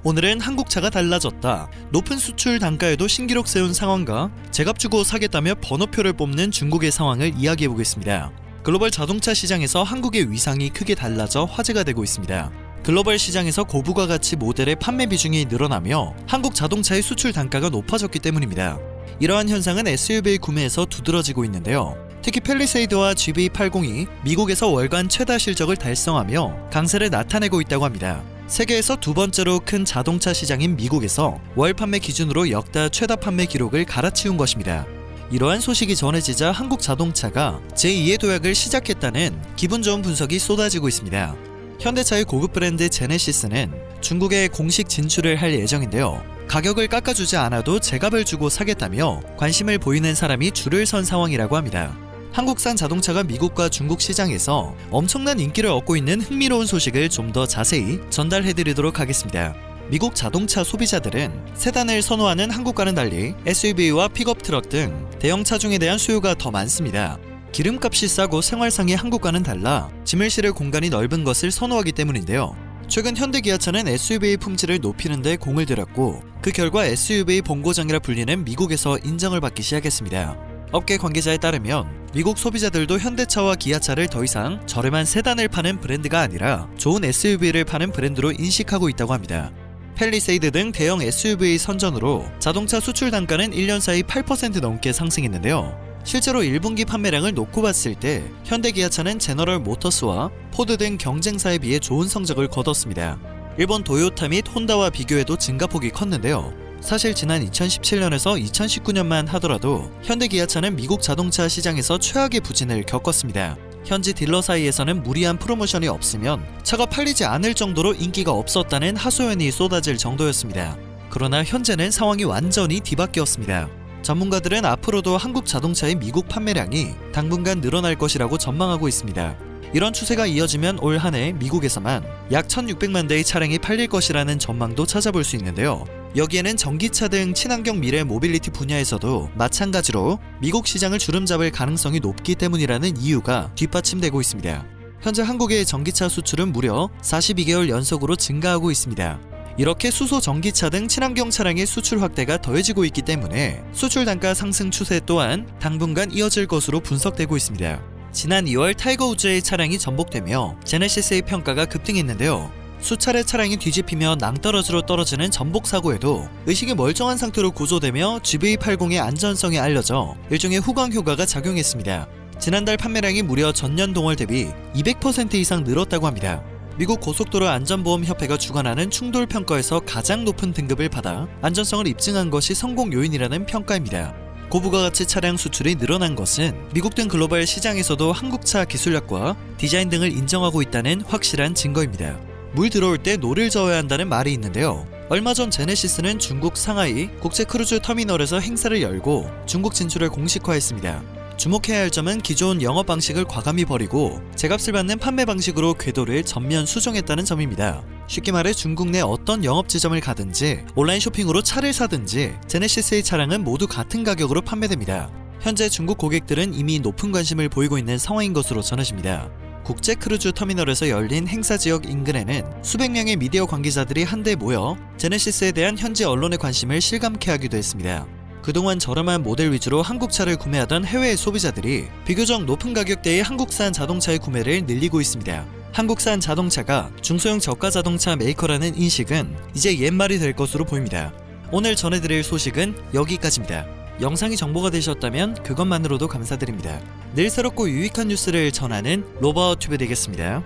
오늘은 한국차가 달라졌다, 높은 수출 단가에도 신기록 세운 상황과 제값 주고 사겠다며 번호표를 뽑는 중국의 상황을 이야기해보겠습니다. 글로벌 자동차 시장에서 한국의 위상이 크게 달라져 화제가 되고 있습니다. 글로벌 시장에서 고부가 가치 모델의 판매 비중이 늘어나며 한국 자동차의 수출 단가가 높아졌기 때문입니다. 이러한 현상은 SUV 구매에서 두드러지고 있는데요. 특히 팰리세이드와 GV80이 미국에서 월간 최다 실적을 달성하며 강세를 나타내고 있다고 합니다. 세계에서 두 번째로 큰 자동차 시장인 미국에서 월 판매 기준으로 역대 최다 판매 기록을 갈아치운 것입니다. 이러한 소식이 전해지자 한국 자동차가 제2의 도약을 시작했다는 기분 좋은 분석이 쏟아지고 있습니다. 현대차의 고급 브랜드 제네시스는 중국에 공식 진출을 할 예정인데요. 가격을 깎아주지 않아도 제값을 주고 사겠다며 관심을 보이는 사람이 줄을 선 상황이라고 합니다. 한국산 자동차가 미국과 중국 시장에서 엄청난 인기를 얻고 있는 흥미로운 소식을 좀 더 자세히 전달해드리도록 하겠습니다. 미국 자동차 소비자들은 세단을 선호하는 한국과는 달리 SUV와 픽업 트럭 등 대형 차종에 대한 수요가 더 많습니다. 기름값이 싸고 생활상의 한국과는 달라 짐을 실을 공간이 넓은 것을 선호하기 때문인데요. 최근 현대기아차는 SUV 품질을 높이는 데 공을 들였고, 그 결과 SUV 본고장이라 불리는 미국에서 인정을 받기 시작했습니다. 업계 관계자에 따르면 미국 소비자들도 현대차와 기아차를 더 이상 저렴한 세단을 파는 브랜드가 아니라 좋은 SUV를 파는 브랜드로 인식하고 있다고 합니다. 팰리세이드 등 대형 SUV 선전으로 자동차 수출 단가는 1년 사이 8% 넘게 상승했는데요. 실제로 1분기 판매량을 놓고 봤을 때 현대기아차는 제너럴 모터스와 포드 등 경쟁사에 비해 좋은 성적을 거뒀습니다. 일본 도요타 및 혼다와 비교해도 증가폭이 컸는데요. 사실 지난 2017년에서 2019년만 하더라도 현대기아차는 미국 자동차 시장에서 최악의 부진을 겪었습니다. 현지 딜러 사이에서는 무리한 프로모션이 없으면 차가 팔리지 않을 정도로 인기가 없었다는 하소연이 쏟아질 정도였습니다. 그러나 현재는 상황이 완전히 뒤바뀌었습니다. 전문가들은 앞으로도 한국 자동차의 미국 판매량이 당분간 늘어날 것이라고 전망하고 있습니다. 이런 추세가 이어지면 올 한 해 미국에서만 약 1,600만 대의 차량이 팔릴 것이라는 전망도 찾아볼 수 있는데요. 여기에는 전기차 등 친환경 미래 모빌리티 분야에서도 마찬가지로 미국 시장을 주름잡을 가능성이 높기 때문이라는 이유가 뒷받침되고 있습니다. 현재 한국의 전기차 수출은 무려 42개월 연속으로 증가하고 있습니다. 이렇게 수소 전기차 등 친환경 차량의 수출 확대가 더해지고 있기 때문에 수출 단가 상승 추세 또한 당분간 이어질 것으로 분석되고 있습니다. 지난 2월 타이거 우즈의 차량이 전복되며 제네시스의 평가가 급등했는데요. 수차례 차량이 뒤집히며 낭떠러지로 떨어지는 전복 사고에도 의식이 멀쩡한 상태로 구조되며 GV80의 안전성이 알려져 일종의 후광 효과가 작용했습니다. 지난달 판매량이 무려 전년 동월 대비 200% 이상 늘었다고 합니다. 미국 고속도로 안전보험협회가 주관하는 충돌 평가에서 가장 높은 등급을 받아 안전성을 입증한 것이 성공 요인이라는 평가입니다. 고부가가치 차량 수출이 늘어난 것은 미국 등 글로벌 시장에서도 한국차 기술력과 디자인 등을 인정하고 있다는 확실한 증거입니다. 물 들어올 때 노를 저어야 한다는 말이 있는데요. 얼마 전 제네시스는 중국 상하이 국제 크루즈 터미널에서 행사를 열고 중국 진출을 공식화했습니다. 주목해야 할 점은 기존 영업 방식을 과감히 버리고 제값을 받는 판매 방식으로 궤도를 전면 수정했다는 점입니다. 쉽게 말해 중국 내 어떤 영업 지점을 가든지 온라인 쇼핑으로 차를 사든지 제네시스의 차량은 모두 같은 가격으로 판매됩니다. 현재 중국 고객들은 이미 높은 관심을 보이고 있는 상황인 것으로 전해집니다. 국제 크루즈 터미널에서 열린 행사 지역 인근에는 수백 명의 미디어 관계자들이 한데 모여 제네시스에 대한 현지 언론의 관심을 실감케 하기도 했습니다. 그동안 저렴한 모델 위주로 한국차를 구매하던 해외 소비자들이 비교적 높은 가격대의 한국산 자동차의 구매를 늘리고 있습니다. 한국산 자동차가 중소형 저가 자동차 메이커라는 인식은 이제 옛말이 될 것으로 보입니다. 오늘 전해드릴 소식은 여기까지입니다. 영상이 정보가 되셨다면 그것만으로도 감사드립니다. 늘 새롭고 유익한 뉴스를 전하는 로버튜브 되겠습니다.